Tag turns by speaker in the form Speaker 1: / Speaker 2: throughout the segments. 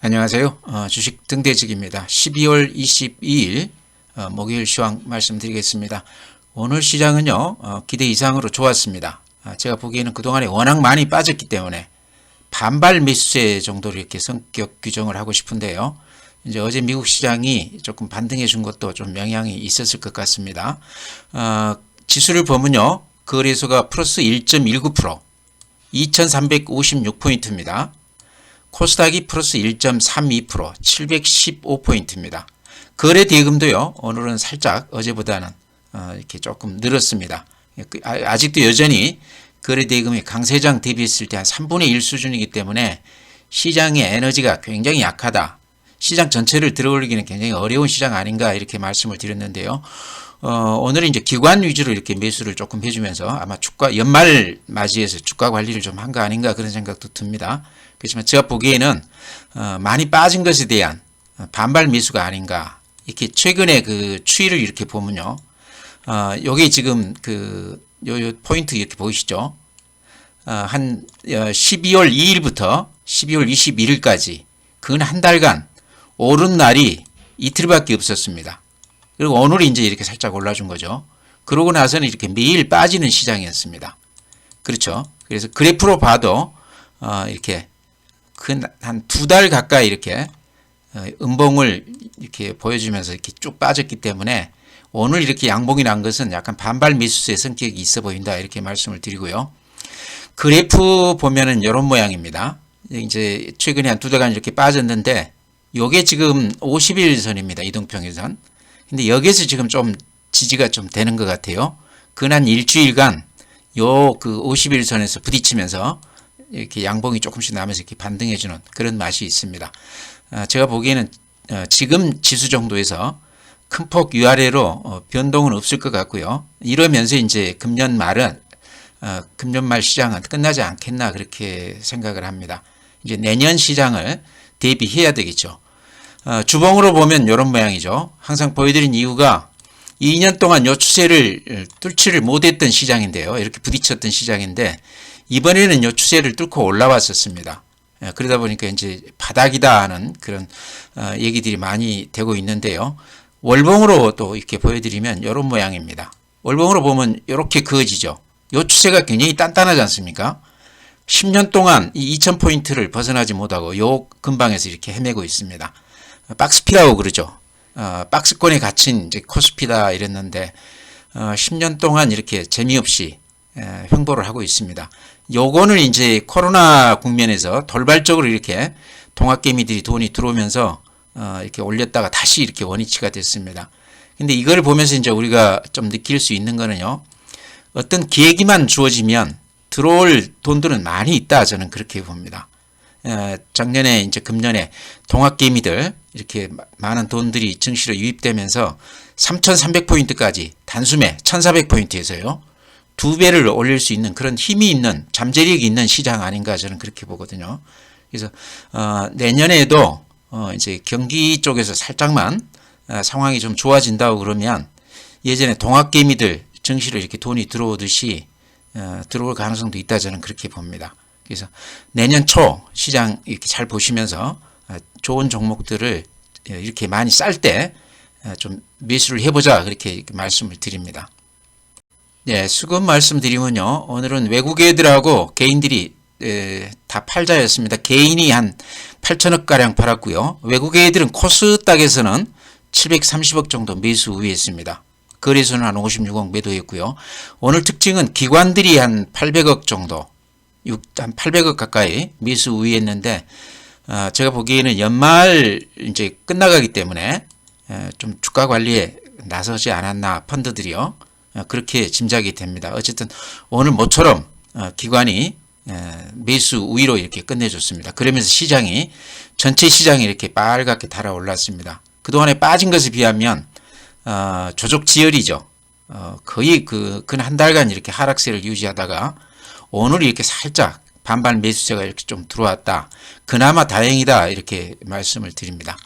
Speaker 1: 안녕하세요. 주식 등대직입니다. 12월 22일 목요일 시황 말씀드리겠습니다. 오늘 시장은요 기대 이상으로 좋았습니다. 제가 보기에는 그동안에 워낙 많이 빠졌기 때문에 반발 매수세 정도로 이렇게 성격 규정을 하고 싶은데요. 이제 어제 미국 시장이 조금 반등해 준 것도 좀 영향이 있었을 것 같습니다. 지수를 보면요 거래소가 플러스 1.19%, 2356포인트입니다. 코스닥이 플러스 1.32%, 715포인트입니다. 거래 대금도요, 오늘은 살짝 어제보다는 이렇게 조금 늘었습니다. 아직도 여전히 거래 대금이 강세장 대비했을 때 한 3분의 1 수준이기 때문에 시장의 에너지가 굉장히 약하다. 시장 전체를 들어올리기는 굉장히 어려운 시장 아닌가 이렇게 말씀을 드렸는데요. 오늘은 이제 기관 위주로 이렇게 매수를 조금 해주면서 아마 주가 연말 맞이해서 주가 관리를 좀 한 거 아닌가 그런 생각도 듭니다. 그렇지만 제가 보기에는 많이 빠진 것에 대한 반발 매수가 아닌가. 이렇게 최근에 그 추이를 이렇게 보면요. 요게 지금 요 포인트 이렇게 보이시죠? 한 12월 2일부터 12월 21일까지 근 한 달간 오른 날이 이틀밖에 없었습니다. 그리고 오늘이 이제 이렇게 살짝 올라준 거죠. 그러고 나서는 이렇게 매일 빠지는 시장이었습니다. 그렇죠. 그래서 그래프로 봐도 이렇게 한 두 달 가까이 이렇게 음봉을 이렇게 보여주면서 이렇게 쭉 빠졌기 때문에 오늘 이렇게 양봉이 난 것은 약간 반발 매수세의 성격이 있어 보인다 이렇게 말씀을 드리고요. 그래프 보면은 이런 모양입니다. 이제 최근에 한 두 달간 이렇게 빠졌는데 요게 지금 50일선입니다. 이동평균선. 근데 여기에서 지금 좀 지지가 좀 되는 것 같아요. 근한 일주일간 요 그 50일선에서 부딪히면서 이렇게 양봉이 조금씩 나면서 이렇게 반등해주는 그런 맛이 있습니다. 제가 보기에는 지금 지수 정도에서 큰 폭 위아래로 변동은 없을 것 같고요. 이러면서 이제 금년 말 시장은 끝나지 않겠나 그렇게 생각을 합니다. 이제 내년 시장을 대비해야 되겠죠. 주봉으로 보면 이런 모양이죠. 항상 보여드린 이유가 2년 동안 요 추세를 뚫지를 못했던 시장인데요. 이렇게 부딪혔던 시장인데 이번에는 요 추세를 뚫고 올라왔었습니다. 그러다 보니까 이제 바닥이다 하는 그런 얘기들이 많이 되고 있는데요. 월봉으로 또 이렇게 보여드리면 이런 모양입니다. 월봉으로 보면 이렇게 그어지죠. 요 추세가 굉장히 단단하지 않습니까? 10년 동안 이 2000포인트를 벗어나지 못하고 요 근방에서 이렇게 헤매고 있습니다. 박스피라고 그러죠. 박스권에 갇힌 이제 코스피다 이랬는데 10년 동안 이렇게 재미없이 횡보를 하고 있습니다. 요거는 이제 코로나 국면에서 돌발적으로 이렇게 동학개미들이 돈이 들어오면서 이렇게 올렸다가 다시 이렇게 원위치가 됐습니다. 근데 이걸 보면서 이제 우리가 좀 느낄 수 있는 거는요. 어떤 계기만 주어지면 들어올 돈들은 많이 있다 저는 그렇게 봅니다. 작년에 이제 금년에 동학개미들 이렇게 많은 돈들이 증시로 유입되면서 3,300포인트까지 단숨에 1,400포인트에서요. 2배를 올릴 수 있는 그런 힘이 있는 잠재력이 있는 시장 아닌가 저는 그렇게 보거든요. 그래서 내년에도 이제 경기 쪽에서 살짝만 상황이 좀 좋아진다고 그러면 예전에 동학개미들 증시로 이렇게 돈이 들어오듯이 들어올 가능성도 있다 저는 그렇게 봅니다. 그래서 내년 초 시장 이렇게 잘 보시면서 좋은 종목들을 이렇게 많이 쌀 때 좀 매수를 해보자 그렇게 말씀을 드립니다. 네, 수급 말씀드리면요. 오늘은 외국 애들하고 개인들이 다 팔자였습니다. 개인이 한 8천억 가량 팔았고요. 외국 애들은 코스닥에서는 730억 정도 매수 우위했습니다. 거래소는 한 56억 매도했고요. 오늘 특징은 기관들이 한 800억 정도, 한 800억 가까이 매수 우위했는데 제가 보기에는 연말 이제 끝나가기 때문에 좀 주가 관리에 나서지 않았나 펀드들이요. 그렇게 짐작이 됩니다. 어쨌든 오늘 모처럼 기관이 매수 우위로 이렇게 끝내줬습니다. 그러면서 시장이 전체 시장이 이렇게 빨갛게 달아올랐습니다. 그동안에 빠진 것에 비하면 조족 지열이죠. 거의 근 한 달간 이렇게 하락세를 유지하다가 오늘 이렇게 살짝 반발 매수세가 이렇게 좀 들어왔다. 그나마 다행이다 이렇게 말씀을 드립니다.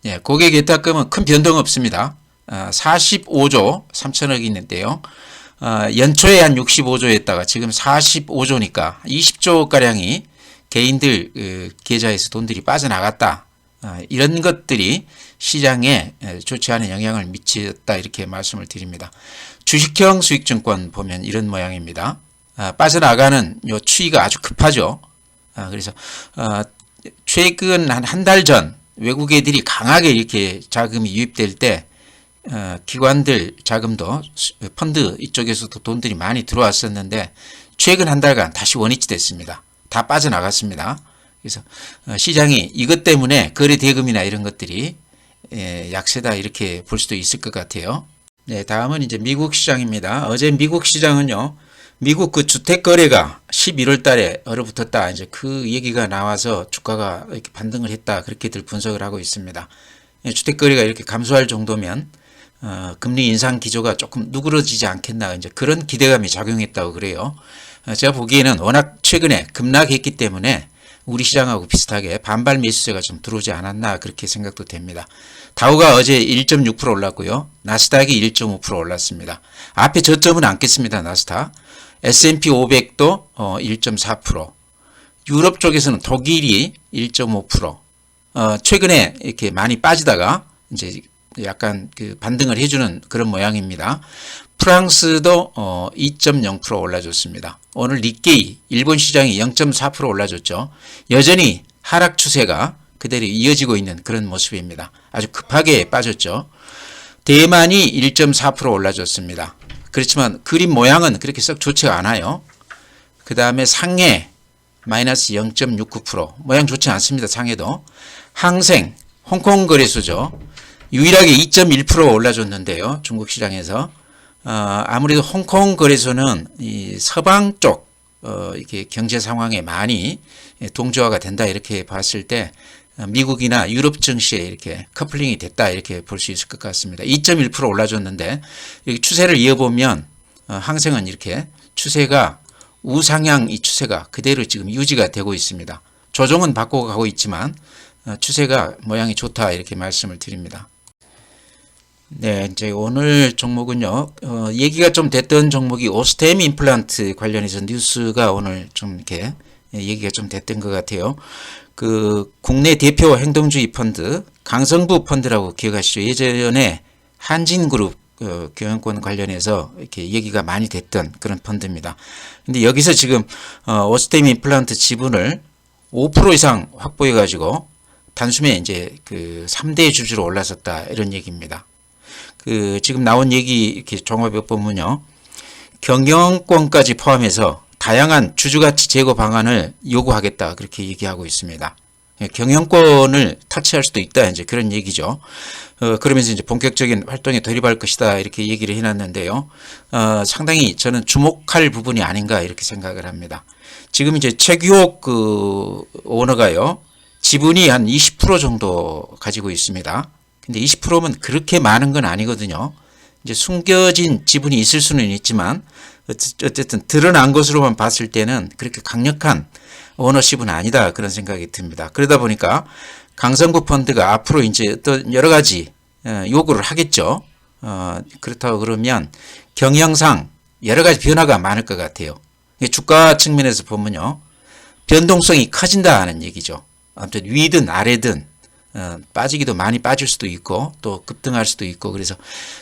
Speaker 1: 예, 고객 예탁금은 큰 변동 없습니다. 45조 3천억이 있는데요. 연초에 한 65조였다가 지금 45조니까 20조가량이 개인들 계좌에서 돈들이 빠져나갔다. 이런 것들이 시장에 좋지 않은 영향을 미쳤다 이렇게 말씀을 드립니다. 주식형 수익증권 보면 이런 모양입니다. 빠져나가는 요 추이가 아주 급하죠. 그래서 최근 한 달 전 외국 애들이 강하게 이렇게 자금이 유입될 때 기관들 자금도 펀드 이쪽에서도 돈들이 많이 들어왔었는데 최근 한 달간 다시 원위치 됐습니다. 다 빠져나갔습니다. 그래서 시장이 이것 때문에 거래 대금이나 이런 것들이 약세다 이렇게 볼 수도 있을 것 같아요. 네, 다음은 이제 미국 시장입니다. 어제 미국 시장은요, 미국 그 주택 거래가 11월 달에 얼어붙었다. 이제 그 얘기가 나와서 주가가 이렇게 반등을 했다. 그렇게들 분석을 하고 있습니다. 주택 거래가 이렇게 감소할 정도면 금리 인상 기조가 조금 누그러지지 않겠나. 이제 그런 기대감이 작용했다고 그래요. 제가 보기에는 워낙 최근에 급락했기 때문에 우리 시장하고 비슷하게 반발 매수세가 좀 들어오지 않았나 그렇게 생각도 됩니다. 다우가 어제 1.6% 올랐고요. 나스닥이 1.5% 올랐습니다. 앞에 저점은 안겠습니다. 나스닥. S&P 500도 1.4%. 유럽 쪽에서는 독일이 1.5%. 최근에 이렇게 많이 빠지다가 이제 약간 그 반등을 해주는 그런 모양입니다. 프랑스도 2.0% 올라줬습니다. 오늘 니케이 일본 시장이 0.4% 올라줬죠. 여전히 하락 추세가 그대로 이어지고 있는 그런 모습입니다. 아주 급하게 빠졌죠. 대만이 1.4% 올라줬습니다. 그렇지만 그림 모양은 그렇게 썩 좋지가 않아요. 그 다음에 상해 마이너스 0.69%. 모양 좋지 않습니다. 상해도. 항생 홍콩 거래소죠. 유일하게 2.1% 올라줬는데요. 중국 시장에서. 아무래도 홍콩 거래소는 이 서방 쪽 이렇게 경제 상황에 많이 동조화가 된다 이렇게 봤을 때 미국이나 유럽 증시에 이렇게 커플링이 됐다 이렇게 볼 수 있을 것 같습니다. 2.1% 올라줬는데 여기 추세를 이어보면 항생은 이렇게 추세가 우상향 이 추세가 그대로 지금 유지가 되고 있습니다. 조정은 바꿔 가고 있지만 추세가 모양이 좋다 이렇게 말씀을 드립니다. 네, 이제 오늘 종목은요, 얘기가 좀 됐던 종목이 오스템 임플란트 관련해서 뉴스가 오늘 좀 이렇게 얘기가 좀 됐던 것 같아요. 그 국내 대표 행동주의 펀드, 강성부 펀드라고 기억하시죠? 예전에 한진그룹 경영권 관련해서 이렇게 얘기가 많이 됐던 그런 펀드입니다. 근데 여기서 지금 오스템 임플란트 지분을 5% 이상 확보해 가지고 단숨에 이제 그 3대 주주로 올라섰다 이런 얘기입니다. 그 지금 나온 얘기 이렇게 종합해 보면요, 경영권까지 포함해서 다양한 주주가치 제고 방안을 요구하겠다 그렇게 얘기하고 있습니다. 경영권을 타치할 수도 있다 이제 그런 얘기죠. 그러면서 이제 본격적인 활동에 돌입할 것이다 이렇게 얘기를 해놨는데요. 상당히 저는 주목할 부분이 아닌가 이렇게 생각을 합니다. 지금 이제 최규옥 그 오너가요, 지분이 한 20% 정도 가지고 있습니다. 근데 20%면 그렇게 많은 건 아니거든요. 이제 숨겨진 지분이 있을 수는 있지만 어쨌든 드러난 것으로만 봤을 때는 그렇게 강력한 오너십은 아니다 그런 생각이 듭니다. 그러다 보니까 강성부 펀드가 앞으로 이제 어떤 여러 가지 요구를 하겠죠. 그렇다고 그러면 경영상 여러 가지 변화가 많을 것 같아요. 주가 측면에서 보면요, 변동성이 커진다 하는 얘기죠. 아무튼 위든 아래든 빠지기도 많이 빠질 수도 있고 또 급등할 수도 있고, 그래서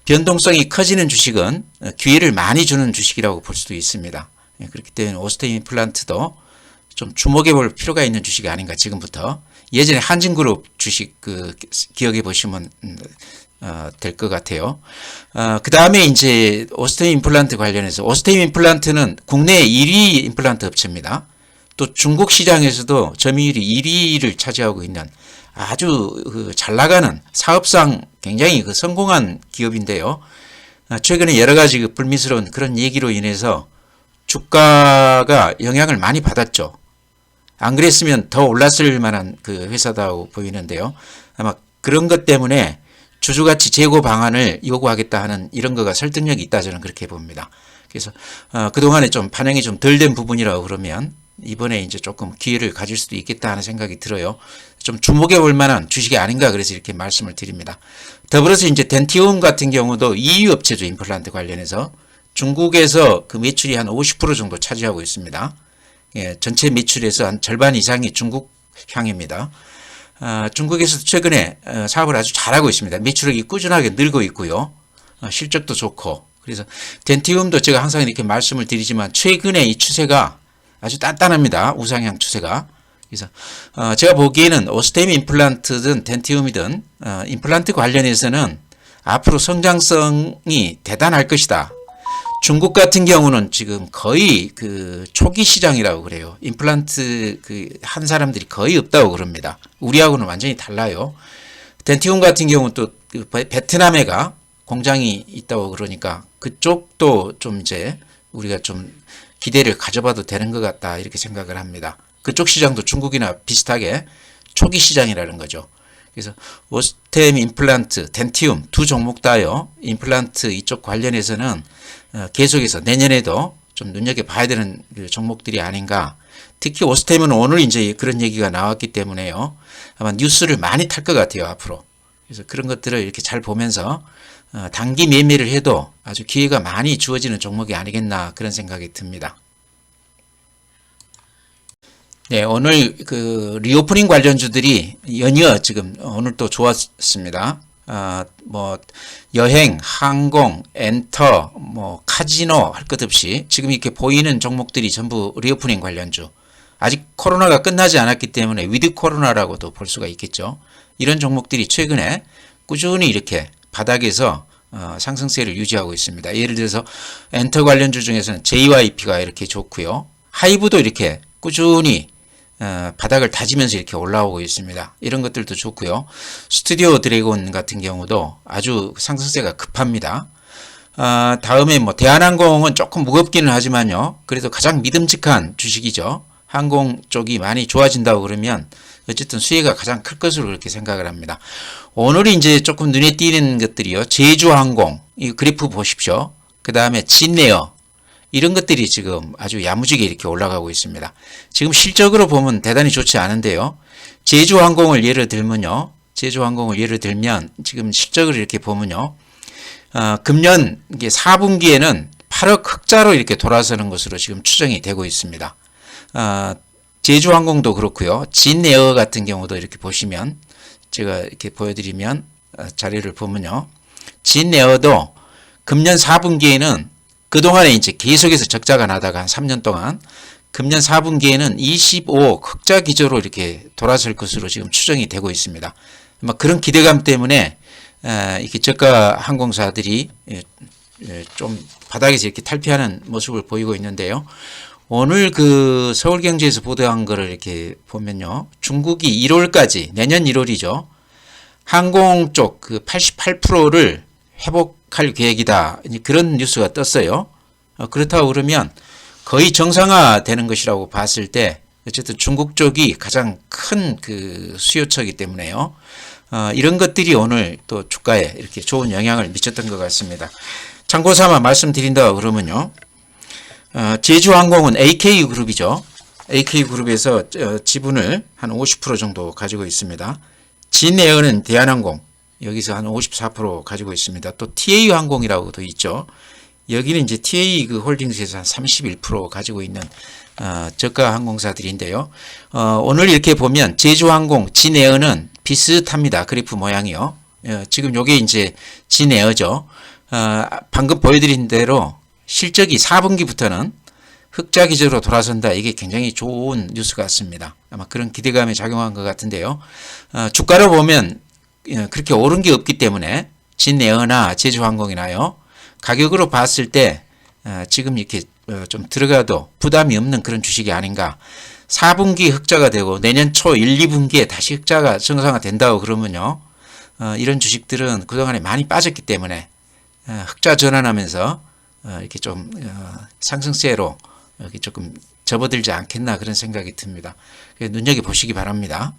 Speaker 1: 변동성이 커지는 주식은 기회를 많이 주는 주식이라고 볼 수도 있습니다. 그렇기 때문에 오스템 임플란트도 좀 주목해 볼 필요가 있는 주식이 아닌가 지금부터. 예전에 한진그룹 주식 그 기억해 보시면 될 것 같아요. 그 다음에 이제 오스템 임플란트 관련해서, 오스템 임플란트는 국내 1위 임플란트 업체입니다. 또 중국 시장에서도 점유율이 1위를 차지하고 있는 아주 잘 나가는 사업상 굉장히 성공한 기업인데요. 최근에 여러 가지 불미스러운 그런 얘기로 인해서 주가가 영향을 많이 받았죠. 안 그랬으면 더 올랐을 만한 그 회사다고 보이는데요. 아마 그런 것 때문에 주주가치 제고 방안을 요구하겠다 하는 이런 거가 설득력이 있다 저는 그렇게 봅니다. 그래서 그동안에 좀 반영이 좀 덜 된 부분이라고 그러면 이번에 이제 조금 기회를 가질 수도 있겠다 하는 생각이 들어요. 좀 주목해 볼 만한 주식이 아닌가 그래서 이렇게 말씀을 드립니다. 더불어서 이제 덴티움 같은 경우도 2위 업체죠. 임플란트 관련해서 중국에서 그 매출이 한 50% 정도 차지하고 있습니다. 예, 전체 매출에서 한 절반 이상이 중국 향입니다. 중국에서도 최근에 사업을 아주 잘하고 있습니다. 매출액이 꾸준하게 늘고 있고요. 실적도 좋고. 그래서 덴티움도 제가 항상 이렇게 말씀을 드리지만 최근에 이 추세가 아주 단단합니다. 우상향 추세가. 그래서 제가 보기에는 오스템 임플란트든 덴티움이든 임플란트 관련해서는 앞으로 성장성이 대단할 것이다. 중국 같은 경우는 지금 거의 그 초기 시장이라고 그래요. 임플란트 한 사람들이 거의 없다고 그럽니다. 우리하고는 완전히 달라요. 덴티움 같은 경우는 또 베트남에가 공장이 있다고 그러니까 그쪽도 좀 이제 우리가 좀 기대를 가져봐도 되는 것 같다 이렇게 생각을 합니다. 그쪽 시장도 중국이나 비슷하게 초기 시장이라는 거죠. 그래서 오스템 임플란트, 덴티움 두 종목 다요. 임플란트 이쪽 관련해서는 계속해서 내년에도 좀 눈여겨봐야 되는 종목들이 아닌가. 특히 오스템은 오늘 이제 그런 얘기가 나왔기 때문에요. 아마 뉴스를 많이 탈 것 같아요, 앞으로. 그래서 그런 것들을 이렇게 잘 보면서 단기 매매를 해도 아주 기회가 많이 주어지는 종목이 아니겠나 그런 생각이 듭니다. 네, 오늘 그 리오프닝 관련주들이 연이어 지금 오늘 또 좋았습니다. 뭐 여행, 항공, 엔터, 뭐 카지노 할 것 없이 지금 이렇게 보이는 종목들이 전부 리오프닝 관련주. 아직 코로나가 끝나지 않았기 때문에 위드 코로나라고도 볼 수가 있겠죠. 이런 종목들이 최근에 꾸준히 이렇게 바닥에서 상승세를 유지하고 있습니다. 예를 들어서 엔터 관련주 중에서는 JYP가 이렇게 좋고요. 하이브도 이렇게 꾸준히 바닥을 다지면서 이렇게 올라오고 있습니다. 이런 것들도 좋고요. 스튜디오 드래곤 같은 경우도 아주 상승세가 급합니다. 다음에 뭐 대한항공은 조금 무겁기는 하지만요. 그래도 가장 믿음직한 주식이죠. 항공 쪽이 많이 좋아진다고 그러면 어쨌든 수혜가 가장 클 것으로 그렇게 생각을 합니다. 오늘 이제 조금 눈에 띄는 것들이요. 제주항공, 이 그래프 보십시오. 그 다음에 진에어, 이런 것들이 지금 아주 야무지게 이렇게 올라가고 있습니다. 지금 실적으로 보면 대단히 좋지 않은데요. 제주항공을 예를 들면 지금 실적을 이렇게 보면요. 금년 4분기에는 8억 흑자로 이렇게 돌아서는 것으로 지금 추정이 되고 있습니다. 제주항공도 그렇고요. 진에어 같은 경우도 이렇게 보시면 제가 이렇게 보여드리면 자료를 보면요. 진에어도 금년 4분기에는 그동안에 이제 계속해서 적자가 나다가 한 3년 동안 금년 4분기에는 25억 흑자 기조로 이렇게 돌아설 것으로 지금 추정이 되고 있습니다. 그런 기대감 때문에 이렇게 저가 항공사들이 좀 바닥에서 이렇게 탈피하는 모습을 보이고 있는데요. 오늘 그 서울경제에서 보도한 거를 이렇게 보면요. 중국이 1월까지 내년 1월이죠. 항공 쪽 그 88%를 회복할 계획이다. 그런 뉴스가 떴어요. 그렇다고 그러면 거의 정상화되는 것이라고 봤을 때 어쨌든 중국 쪽이 가장 큰 그 수요처이기 때문에요. 이런 것들이 오늘 또 주가에 이렇게 좋은 영향을 미쳤던 것 같습니다. 참고 삼아 말씀드린다 그러면요. 제주항공은 AK그룹이죠. AK그룹에서 지분을 한 50% 정도 가지고 있습니다. 진에어는 대한항공 여기서 한 54% 가지고 있습니다. 또 TA항공이라고도 있죠. 여기는 이제 TA 그 홀딩스에서 한 31% 가지고 있는 저가 항공사들인데요. 오늘 이렇게 보면 제주항공, 진에어는 비슷합니다. 그래프 모양이요. 지금 요게 이제 진에어죠. 방금 보여드린 대로 실적이 4분기부터는 흑자 기조로 돌아선다. 이게 굉장히 좋은 뉴스 같습니다. 아마 그런 기대감에 작용한 것 같은데요. 주가로 보면 그렇게 오른 게 없기 때문에 진에어나 제주항공이나요. 가격으로 봤을 때 지금 이렇게 좀 들어가도 부담이 없는 그런 주식이 아닌가. 4분기 흑자가 되고 내년 초 1, 2분기에 다시 흑자가 정상화 된다고 그러면요. 이런 주식들은 그동안에 많이 빠졌기 때문에 흑자 전환하면서 이렇게 좀 상승세로 이렇게 조금 접어들지 않겠나 그런 생각이 듭니다. 눈여겨보시기 바랍니다.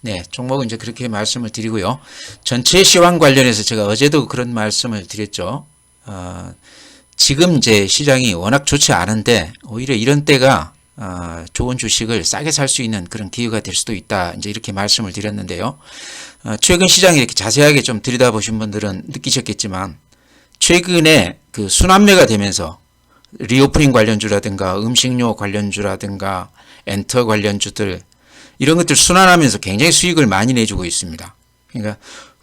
Speaker 1: 네, 종목은 이제 그렇게 말씀을 드리고요. 전체 시황 관련해서 제가 어제도 그런 말씀을 드렸죠. 지금 이제 시장이 워낙 좋지 않은데 오히려 이런 때가 좋은 주식을 싸게 살 수 있는 그런 기회가 될 수도 있다. 이제 이렇게 말씀을 드렸는데요. 최근 시장을 이렇게 자세하게 좀 들여다보신 분들은 느끼셨겠지만 최근에 그 순환매가 되면서 리오프닝 관련주라든가 음식료 관련주라든가 엔터 관련주들 이런 것들 순환하면서 굉장히 수익을 많이 내주고 있습니다. 그러니까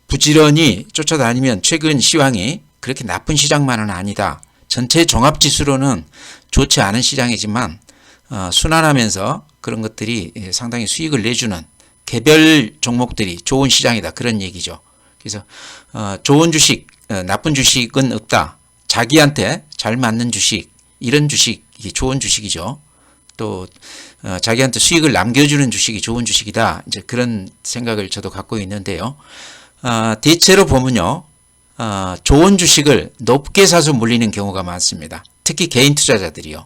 Speaker 1: 부지런히 쫓아다니면 최근 시황이 그렇게 나쁜 시장만은 아니다. 전체 종합지수로는 좋지 않은 시장이지만 순환하면서 그런 것들이 상당히 수익을 내주는 개별 종목들이 좋은 시장이다. 그런 얘기죠. 그래서 좋은 주식, 나쁜 주식은 없다. 자기한테 잘 맞는 주식, 이런 주식이 좋은 주식이죠. 또 자기한테 수익을 남겨주는 주식이 좋은 주식이다. 이제 그런 생각을 저도 갖고 있는데요. 대체로 보면요, 좋은 주식을 높게 사서 물리는 경우가 많습니다. 특히 개인 투자자들이요.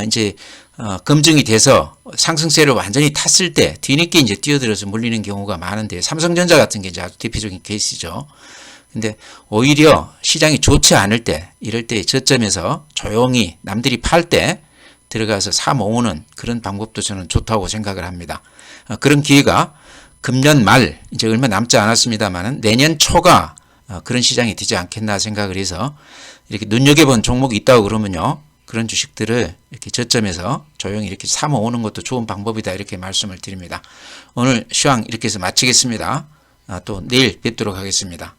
Speaker 1: 이제 검증이 돼서 상승세를 완전히 탔을 때 뒤늦게 이제 뛰어들어서 물리는 경우가 많은데 삼성전자 같은 게 이제 아주 대표적인 케이스죠. 근데 오히려 시장이 좋지 않을 때, 이럴 때 저점에서 조용히 남들이 팔 때 들어가서 사 모으는 그런 방법도 저는 좋다고 생각을 합니다. 그런 기회가 금년 말, 이제 얼마 남지 않았습니다만은 내년 초가 그런 시장이 되지 않겠나 생각을 해서 이렇게 눈여겨본 종목이 있다고 그러면요, 그런 주식들을 이렇게 저점에서 조용히 이렇게 사 모으는 것도 좋은 방법이다, 이렇게 말씀을 드립니다. 오늘 시황 이렇게 해서 마치겠습니다. 또 내일 뵙도록 하겠습니다.